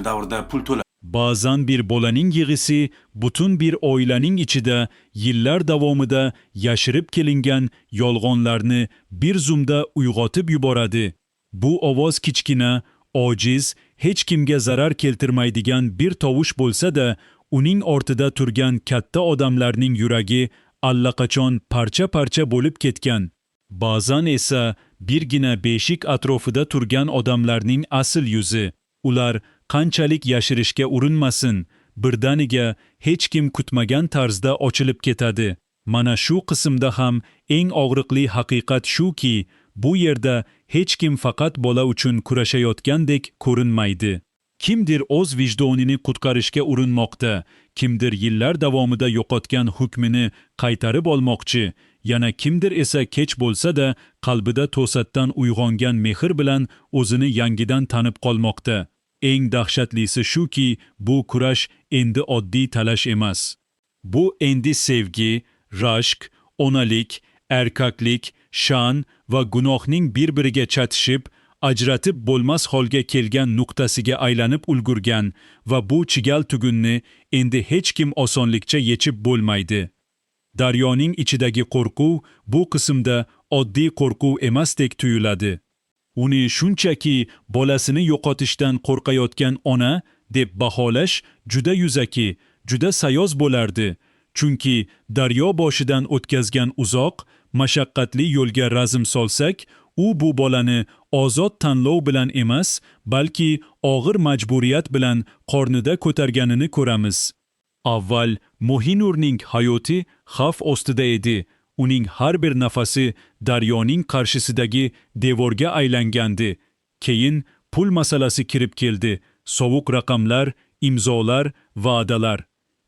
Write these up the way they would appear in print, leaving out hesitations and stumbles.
davrda pul to'la. Ba'zan bir bolaning yig'isi butun bir oilaning ichida yillar davomida yashirib kelingan yolg'onlarni bir zumda uyg'otib yuboradi. Bu ovoz kichkina, ojiz, hech kimga zarar keltirmaydigan bir tovush bo'lsa-da, uning ortida turgan katta odamlarning yuragi allaqachon parcha-parcha bo'lib ketgan. Ba'zan esa birgina beshik atrofida turgan odamlarning asl yuzi. Ular qanchalik yashirishga urinmasin, birdaniga hech kim kutmagan tarzda ochilib ketadi. Mana shu qismda ham eng og'riqli haqiqat shuki, bu yerda hech kim faqat bola uchun kurashayotgandek ko'rinmaydi. Kimdir o'z vijdonini qutqarishga urinmoqda, kimdir yillar davomida yo'qotgan hukmini qaytarib olmoqchi, yana kimdir esa kech bo'lsa-da qalbida to'satdan uyg'ongan mehr bilan o'zini yangidan tanib qolmoqda. Eng dahshatlisi shuki, bu kurash endi oddiy talash emas. Bu endi sevgi, rashk, onalik, erkaklik, sha'an va gunohning bir-biriga chatishib, ajratib bo'lmas holga kelgan nuqtasiga aylanib ulgurgan va bu chigal tugunni endi hech kim osonlikcha yechib bo'lmaydi. Daryoning ichidagi qo'rquv bu qismda oddiy qo'rquv emasdek tuyuladi. Uni shunchaki bolasini yo'qotishdan qo'rqayotgan ona deb baholash juda yuzaki, juda sayoz bo'lardi. Chunki daryo boshidan o'tkazgan uzoq, mashaqqatli yo'lga razm solsak, u bu bolani ozod tanlov bilan emas, balki og'ir majburiyat bilan qornida ko'targanini ko'ramiz. Avval Mohinurning hayoti xavf ostida edi. Uning har bir nafasi daryoning qarshisidagi devorga aylangandi. Keyin pul masalasi kirib keldi. Sovuq raqamlar, imzolar, va'dalar.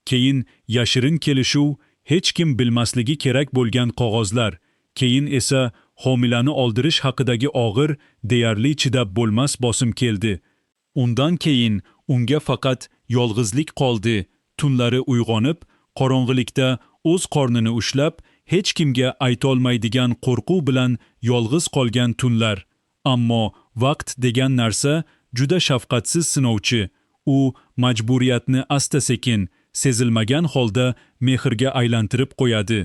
Keyin yashirin kelishuv, hech kim bilmasligi kerak bo'lgan qog'ozlar. Keyin esa homilani oldirish haqidagi og'ir, deyarli chidab bo'lmas bosim keldi. Undan keyin unga faqat yolg'izlik qoldi. Tunlari uyg'onib, qorong'ilikda o'z qornini ushlab, hech kimga aytolmaydigan qo'rquv bilan yolg'iz qolgan tunlar. Ammo vaqt degan narsa juda shafqatsiz sinovchi. U majburiyatni asta-sekin, sezilmagan holda mehrga aylantirib qo'yadi.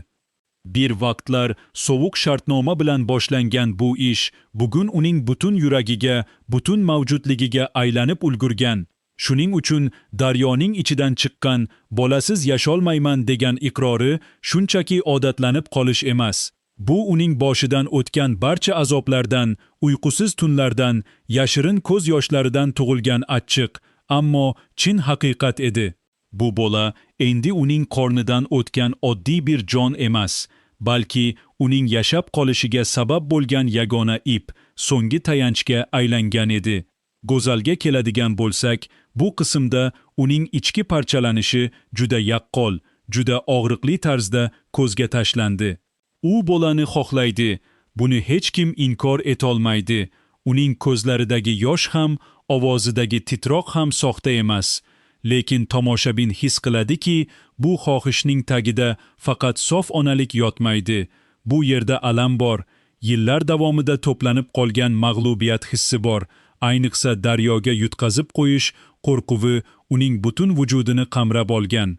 Bir vaqtlar sovuq shartnoma bilan boshlangan bu ish bugun uning butun yuragiga, butun mavjudligiga aylanib ulgurgan. Shuning uchun daryoning ichidan chiqqan bolasiz yasholmayman degan iqrori shunchaki odatlanib qolish emas. Bu uning boshidan o'tgan barcha azoblardan, uyqusiz tunlardan, yashirin ko'z yoshlaridan tug'ilgan achchiq, ammo chin haqiqat edi. Bu bola endi uning qornidan o'tgan oddiy bir jon emas, balki uning yashab qolishiga sabab bo'lgan yagona ip, so'nggi tayanchga aylangan edi. Go'zalga keladigan bo'lsak, bu qismda uning ichki parchalanishi juda yaqqol, juda og'riqli tarzda ko'zga tashlandi. U bolani xohlaydi, buni hech kim inkor etolmaydi. Uning ko'zlaridagi yosh ham, ovozidagi titroq ham soxta emas. Lekin tomoshabin his qiladiki, bu xohishning tagida faqat sof onalik yotmaydi. Bu yerda alam bor, yillar davomida to'planib qolgan mag'lubiyat hissi bor. Ayniqsa daryoga yutqazib qo'yish qo'rquvi uning butun vujudini qamrab olgan.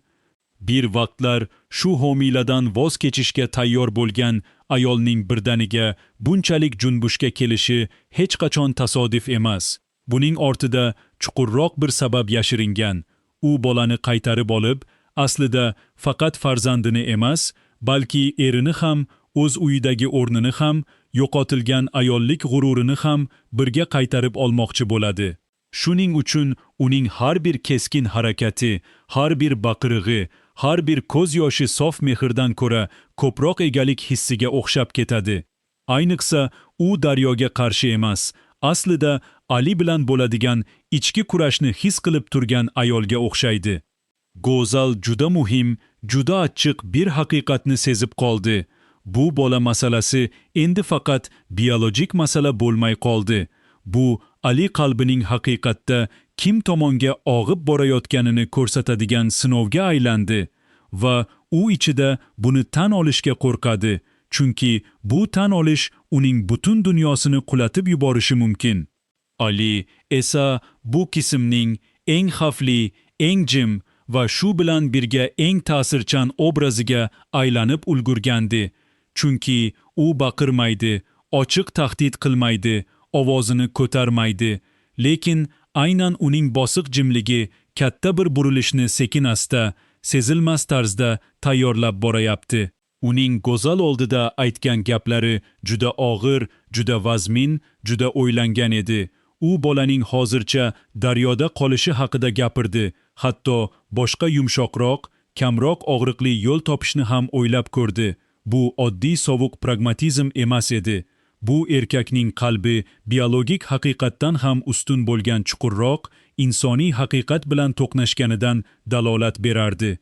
Bir vaqtlar shu homiladan voz kechishga tayyor bo'lgan ayolning birdaniga bunchalik junbushga kelishi hech qachon tasodif emas. Buning ortida chuqurroq bir sabab yashiringan. U bolani qaytarib olib, aslida faqat farzandini emas, balki erini ham, o'z uyidagi o'rnini ham, yo'qotilgan ayollik g'ururini ham birga qaytarib olmoqchi bo'ladi. Shuning uchun uning har bir keskin harakati, har bir baqirig'i, har bir ko'z yoshi sof mehrdan ko'ra ko'proq egalik hissiga o'xshab ketadi. Ayniqsa u daryoga qarshi emas, aslida Ali bilan bo'ladigan ichki kurashni his qilib turgan ayolga o'xshaydi. Go'zal juda muhim, juda achchiq bir haqiqatni sezib qoldi. Bu bola masalasi endi faqat biologik masala bo'lmay qoldi. Bu Ali qalbining haqiqatda kim tomonga og'ib borayotganini ko'rsatadigan sinovga aylandi va u ichida buni tan olishga qo'rqadi. Chunki bu tan olish uning butun dunyosini qulatib yuborishi mumkin. Ali esa bu qismning eng xavfli, eng jim va shu bilan birga eng ta'sirchan obraziga aylanib ulgurgandi. Chunki u baqirmaydi, ochiq tahdid qilmaydi, ovozini ko'tarmaydi, lekin aynan uning bosiq jimligi katta bir burilishni sekin-asta, sezilmas tarzda tayyorlab borayapti. Uning go'zal oldida aytgan gaplari juda og'ir, juda vazmin, juda o'ylangan edi. U bolaning hozircha daryoda qolishi haqida gapirdi. Hatto boshqa yumshoqroq, kamroq og'riqli yo'l topishni ham o'ylab ko'rdi. Bu oddiy sovuq pragmatizm emas edi. Bu erkakning qalbi biologik haqiqatdan ham ustun bo'lgan chuqurroq, insoniy haqiqat bilan to'qnashganidan dalolat berardi.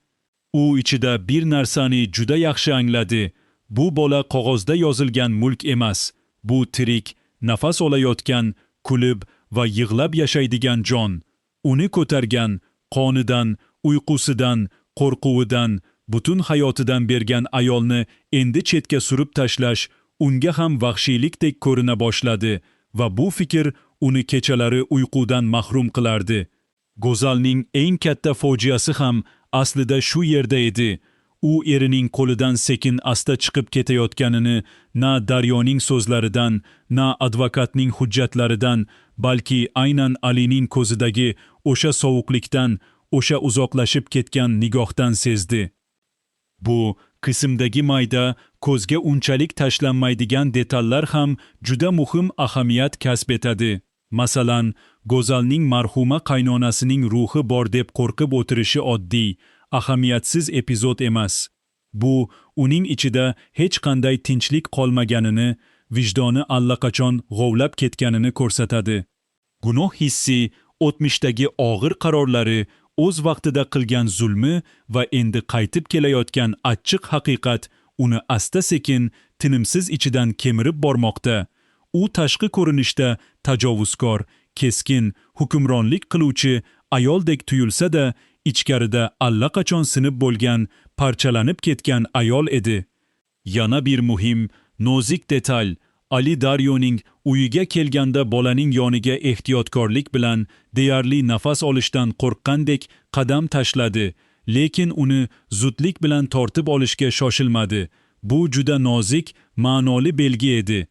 U ichida bir narsani juda yaxshi angladi. Bu bola qog'ozda yozilgan mulk emas. Bu tirik, nafas olayotgan, kulib va yig'lab yashaydigan jon. Uni ko'targan, qonidan, uyqusidan, qo'rquvidan, butun hayotidan bergan ayolni endi chetga surib tashlash unga ham vahshiylikdek ko'rina boshladi va bu fikr uni kechalari uyqudan mahrum qilardi. Go'zalning eng katta fojiasi ham aslida shu yerda edi. U erining qo'lidan sekin asta chiqib ketayotganini na Daryoning so'zlaridan, na advokatning hujjatlaridan, balki aynan Alining ko'zidagi o'sha sovuqlikdan, o'sha uzoqlashib ketgan nigohdan sezdi. Bu qismdagi mayda, ko'zga unchalik tashlanmaydigan detallar ham juda muhim ahamiyat kasb etadi. Masalan, Go'zalning marhuma qaynonasining ruhi bor deb qo'rqib o'tirishi oddiy, ahamiyatsiz epizod emas. Bu uning ichida hech qanday tinchlik qolmaganini, vijdoni allaqachon g'ovlab ketganini ko'rsatadi. Gunoh hissi, o'tmishdagi og'ir qarorlari, o'z vaqtida qilgan zulmi va endi qaytib kelayotgan achchiq haqiqat uni asta-sekin, tinimsiz ichidan kemirib bormoqda. U tashqi ko'rinishda tajovuzkor, keskin, hukmronlik qiluvchi ayoldek tuyulsa-da, ichkarida allaqachon sinib bo'lgan, parchalanib ketgan ayol edi. Yana bir muhim, nozik detal, Ali Daryoning uyiga kelganda bolaning yoniga ehtiyotkorlik bilan deyarli nafas olishdan qo'rqqandek qadam tashladi, lekin uni zudlik bilan tortib olishga shoshilmadi. Bu juda nozik, ma'noli belgi edi.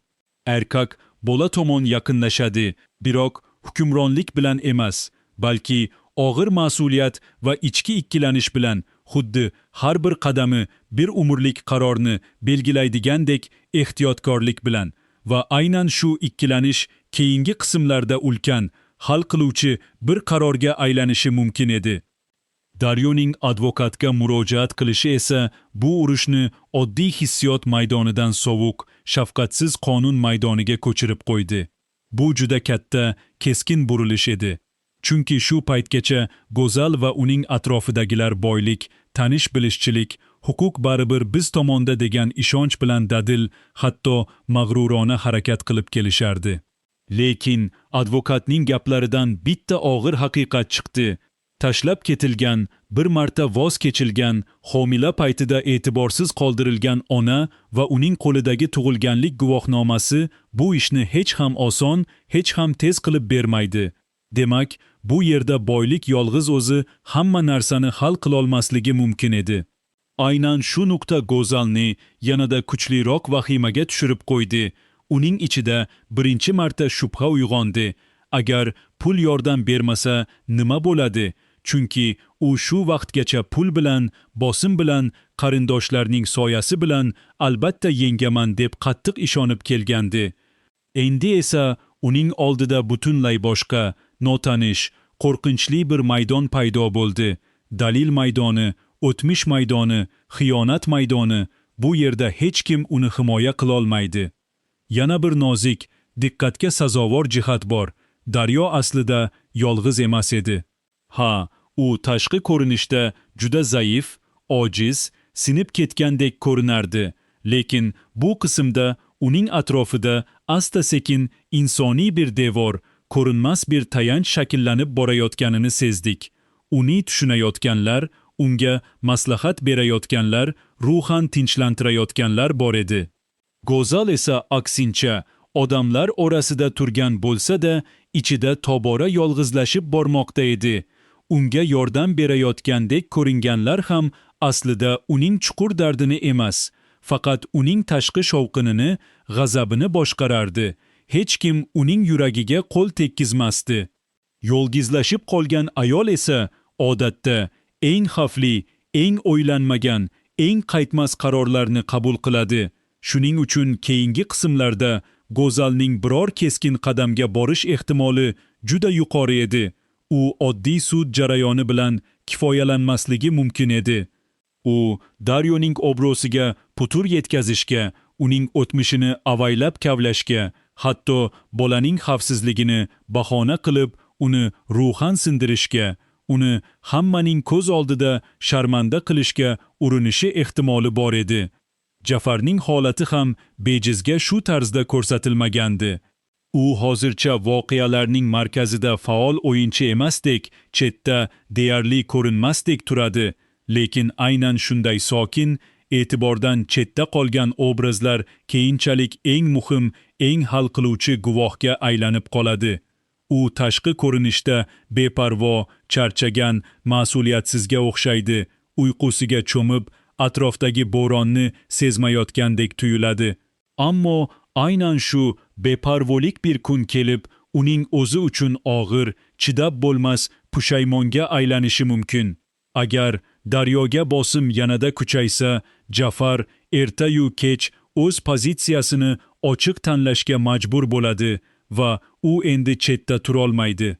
Erkak bola tomon yaqinlashadi, biroq hukmronlik bilan emas, balki og'ir mas'uliyat va ichki ikkilanish bilan, xuddi har bir qadami bir umrlik qarorni belgilaydigandek ehtiyotkorlik bilan va aynan shu ikkilanish keyingi qismlarda ulkan, hal qiluvchi bir qarorga aylanishi mumkin edi. Daryoning advokatga murojaat qilishi esa bu urushni oddiy hissiyot maydonidan sovuq, shafqatsiz qonun maydoniga ko'chirib qo'ydi. Bu juda katta, keskin burilish edi. Chunki shu paytgacha Go'zal va uning atrofidagilar boylik, tanish-bilishchilik, huquq baribir biz tomonda degan ishonch bilan dadil, hatto mag'rurona harakat qilib kelishardi. Lekin advokatning gaplaridan bitta og'ir haqiqat chiqdi. Tashlab ketilgan, bir marta voz kechilgan, homila paytida e'tiborsiz qoldirilgan ona va uning qo'lidagi tug'ilganlik guvohnomasi bu ishni hech ham oson, hech ham tez qilib bermaydi. Demak, bu yerda boylik yolg'iz o'zi hamma narsani hal qilolmasligi mumkin edi. Aynan shu nuqta Go'zalni yanada kuchliroq vahimaga tushirib qo'ydi. Uning ichida birinchi marta shubha uyg'ondi. Agar pul yordam bermasa nima bo'ladi? Chunki u shu vaqtgacha pul bilan, bosim bilan, qarindoshlarning soyasi bilan albatta yengaman deb qattiq ishonib kelgandi. Endi esa uning oldida butunlay boshqa, notanish, qo'rqinchli bir maydon paydo bo'ldi. Dalil maydoni, o'tmish maydoni, xiyonat maydoni. Bu yerda hech kim uni himoya qilolmaydi. Yana bir nozik, diqqatga sazovor jihat bor. Daryo aslida yolg'iz emas edi. Ha, u tashqi ko'rinishda juda zaif, ojiz, sinib ketgandek ko'rinardi. Lekin bu qismda uning atrofida asta-sekin insoniy bir devor, ko'rinmas bir tayanch shakllanib borayotganini sezdik. Uni tushunayotganlar, unga maslahat berayotganlar, ruhan tinchlantirayotganlar bor edi. Go'zal esa aksincha, odamlar orasida turgan bo'lsa-da, ichida tobora yolg'izlashib bormoqda edi. unga yordam berayotgandek ko'ringanlar ham aslida uning chuqur dardini emas, faqat uning tashqi shovqinini, g'azabini boshqarardi. Hech kim uning yuragiga qo'l tekkizmasdi. Yo'lgizlashib qolgan ayol esa odatda eng xavfli, eng o'ylanmagan, eng qaytmas qarorlarni qabul qiladi. Shuning uchun keyingi qismlarda Go'zalning biror keskin qadamga borish ehtimoli juda yuqori edi. U oddiy sud jarayoni bilan kifoyalanmasligi mumkin edi. U Daryoning obro'siga putur yetkazishga, uning o'tmishini avaylab kavlashga, hatto bolaning xavfsizligini bahona qilib, uni ruhan sindirishga, uni hammaning ko'z oldida sharmanda qilishga urinishi ehtimoli bor edi. Jafarning holati ham bejizga shu tarzda ko'rsatilmagandi. U hozircha voqealarning markazida faol o'yinchi emasdek, chetda deyarli ko'rinmasdek turadi, lekin aynan shunday sokin, e'tibordan chetda qolgan obrazlar keyinchalik eng muhim, eng hal qiluvchi guvohga aylanib qoladi. U tashqi ko'rinishda beparvo, charchagan, mas'uliyatsizga o'xshaydi, uyqusiga cho'mib, atrofdagi bo'ronni sezmayotgandek tuyuladi. Ammo aynan shu beparvolik bir kun kelib, uning o'zi uchun og'ir, chidab bo'lmas pushaymonga aylanishi mumkin. Agar Daryoga bosim yanada kuchaysa, Jafar erta-yu kech o'z pozitsiyasini ochiq tanlashga majbur bo'ladi va u endi chetda turolmaydi.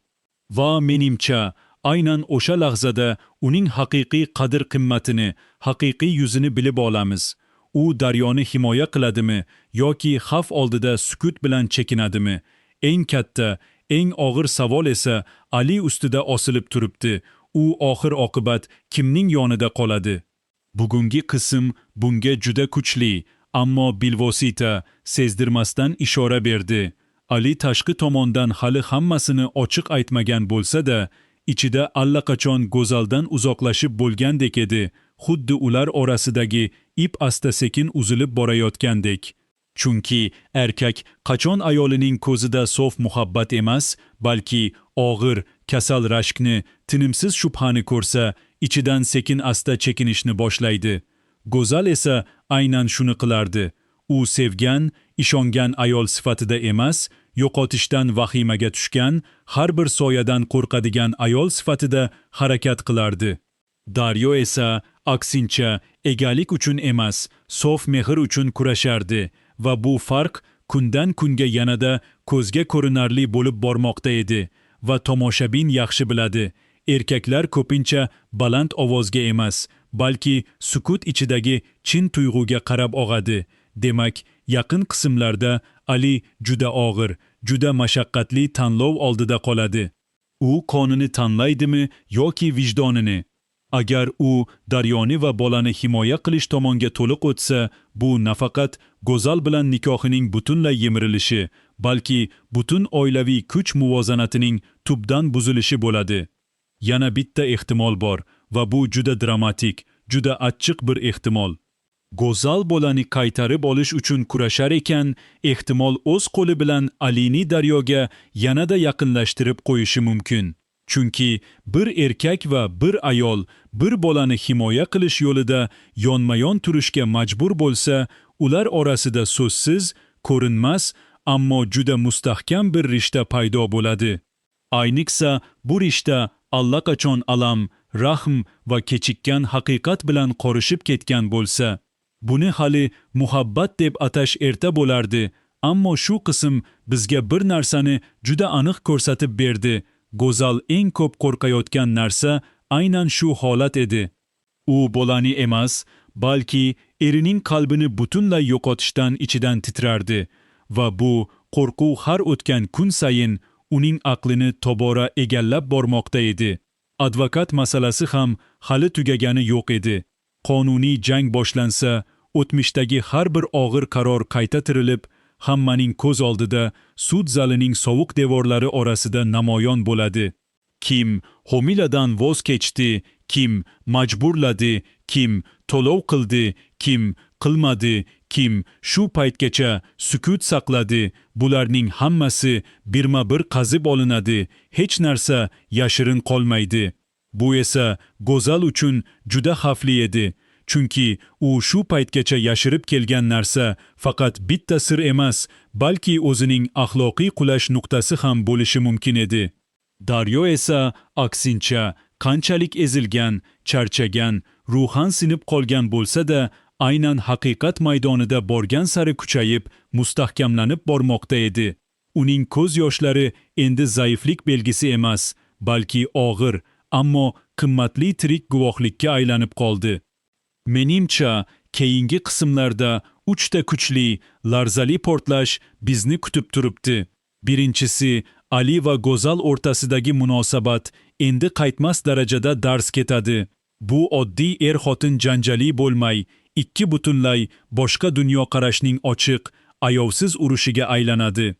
Va menimcha, aynan o'sha lahzada uning haqiqiy qadr-qimmatini, haqiqiy yuzini bilib olamiz. U Daryoni himoya qiladimi yoki xavf oldida sukut bilan chekinadimi? Eng katta, eng og'ir savol esa Ali ustida osilib turibdi. U oxir oqibat kimning yonida qoladi? Bugungi qism bunga juda kuchli, ammo bilvosita, sezdirmasdan ishora berdi. Ali tashqi tomondan hali hammasini ochiq aytmagan bo'lsa-da, ichida allaqachon Go'zaldan uzoqlashib bo'lgandek edi, xuddi ular orasidagi ip asta-sekin uzilib borayotgandek. Chunki erkak qachon ayolining ko'zida sof muhabbat emas, balki og'ir, kasal rashkni, tinimsiz shubhani ko'rsa, ichidan sekin asta chekinishni boshlaydi. Go'zal esa aynan shuni qilardi. U sevgan, ishongan ayol sifatida emas, yo'qotishdan vahimaga tushgan, har bir soyadan qo'rqadigan ayol sifatida harakat qilardi. Daryo esa aksincha egalik uchun emas, sof mehr uchun kurashardi va bu farq kundan kunga yanada ko'zga ko'rinarli bo'lib bormoqda edi va tomoshabin yaxshi biladi. Erkaklar ko'pincha baland ovozga emas, balki sukut ichidagi chin tuyg'uga qarab og'adi. Demak, yaqin qismlarda Ali juda og'ir, juda mashaqqatli tanlov oldida qoladi. U qonini tanlaydimi yoki vijdonini? Agar u Daryoni va bolani himoya qilish tomonga to'liq o'tsa, bu nafaqat Go'zal bilan nikohining butunlay yemirilishi, balki butun oilaviy kuch muvozanatining tubdan buzilishi bo'ladi. Yana bitta ehtimol bor va bu juda dramatik, juda achchiq bir ehtimol. Go'zal bolani qaytarib olish uchun kurashar ekan, ehtimol o'z qo'li bilan Alini Daryoga yanada yaqinlashtirib qo'yishi mumkin. Chunki bir erkak va bir ayol bir bolani himoya qilish yo'lida yonma-yon turishga majbur bo'lsa, ular orasida so'zsiz, ko'rinmas, ammo juda mustahkam bir rishta paydo bo'ladi. Ayniqsa bu rishta allaqachon alam, rahm va kechikkan haqiqat bilan qorishib ketgan bo'lsa, buni hali muhabbat deb atash erta bo'lardi, ammo shu qism bizga bir narsani juda aniq ko'rsatib berdi. Go'zal eng ko'p qo'rqayotgan narsa aynan shu holat edi. U bolani emas, balki erining qalbini butunlay yo'qotishdan ichidan titrardi va bu qo'rquv har o'tgan kun sayin uning aqlini tobora egallab bormoqda edi. Advokat masalasi ham hali tugagani yo'q edi. Qonuniy jang boshlansa, o'tmishdagi har bir og'ir qaror qayta tirilib, hammaning ko'z oldida sud zalining sovuq devorlari orasida namoyon bo'ladi. Kim homiladan voz kechdi, kim majburladi, kim to'lov qildi, kim qilmadi, kim shu paytgacha sukut saqladi, bularning hammasi birma-bir qazib olinadi, hech narsa yashirin qolmaydi. Bu esa Go'zal uchun juda xavfli edi. Chunki u shu paytgacha yashirib kelgan narsa faqat bitta sir emas, balki o'zining axloqiy qulash nuqtasi ham bo'lishi mumkin edi. Daryo esa aksincha qanchalik ezilgan, charchagan, ruhan sinib qolgan bo'lsa-da, aynan haqiqat maydonida borgan sari kuchayib, mustahkamlanib bormoqda edi. Uning ko'z yoshlari endi zaiflik belgisi emas, balki og'ir, ammo qimmatli tirik guvohlikka aylanib qoldi. Menimcha, keyingi qismlarda 3 ta kuchli, larzali portlash bizni kutib turibdi. Birinchisi, Ali va Go'zal o'rtasidagi munosabat endi qaytmas darajada dars ketadi. Bu oddiy er-xotin janjali bo'lmay, ikki butunlay boshqa dunyoqarashning ochiq, ayovsiz urushiga aylanadi.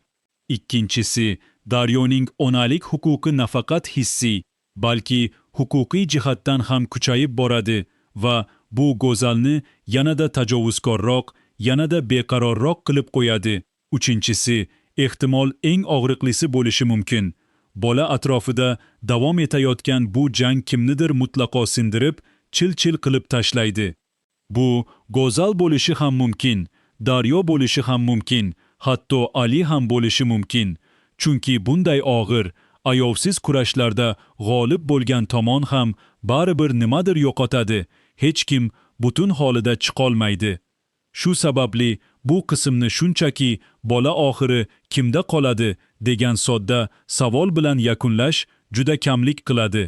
Ikkinchisi, Daryoning onalik huquqi nafaqat hissiy, balki huquqiy jihatdan ham kuchayib boradi va bu Go'zalni yanada tajovuzkorroq, yanada beqarorroq qilib qo'yadi. Uchinchisi, ehtimol eng og'riqlisi bo'lishi mumkin. Bola atrofida davom etayotgan bu jang kimnidir mutlaqo sindirib, chil-chil qilib tashlaydi. Bu Go'zal bo'lishi ham mumkin, Daryo bo'lishi ham mumkin, hatto Ali ham bo'lishi mumkin. Chunki bunday og'ir, ayovsiz kurashlarda g'olib bo'lgan tomon ham baribir nimadir yo'qotadi. Hech kim butun holida chiqolmaydi. Shu sababli bu qismni shunchaki bola oxiri kimda qoladi degan sodda savol bilan yakunlash juda kamlik qiladi.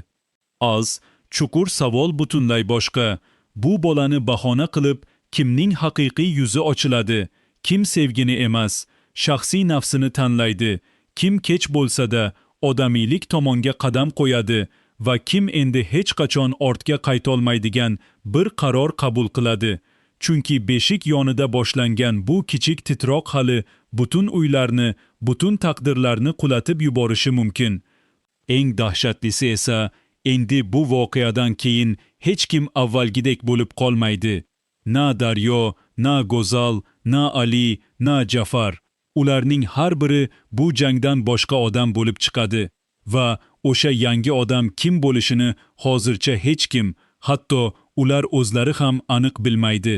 Az, chuqur savol butunlay boshqa. Bu bolani bahona qilib kimning haqiqiy yuzi ochiladi? Kim sevgini emas, shaxsiy nafsini tanlaydi? Kim kech bo'lsa-da odamiylik tomonga qadam qo'yadi va kim endi hech qachon ortga qaytolmaydigan bir qaror qabul qiladi? Chunki beshik yonida boshlangan bu kichik titroq hali butun uylarni, butun taqdirlarni qulatib yuborishi mumkin. Eng dahshatlisi esa, endi bu voqeadan keyin hech kim avvalgidek bo'lib qolmaydi. Na Daryo, na Go'zal, na Ali, na Jafar. Ularning har biri bu jangdan boshqa odam bo'lib chiqadi va o'sha yangi odam kim bo'lishini hozircha hech kim, hatto ular o'zlari ham aniq bilmaydi.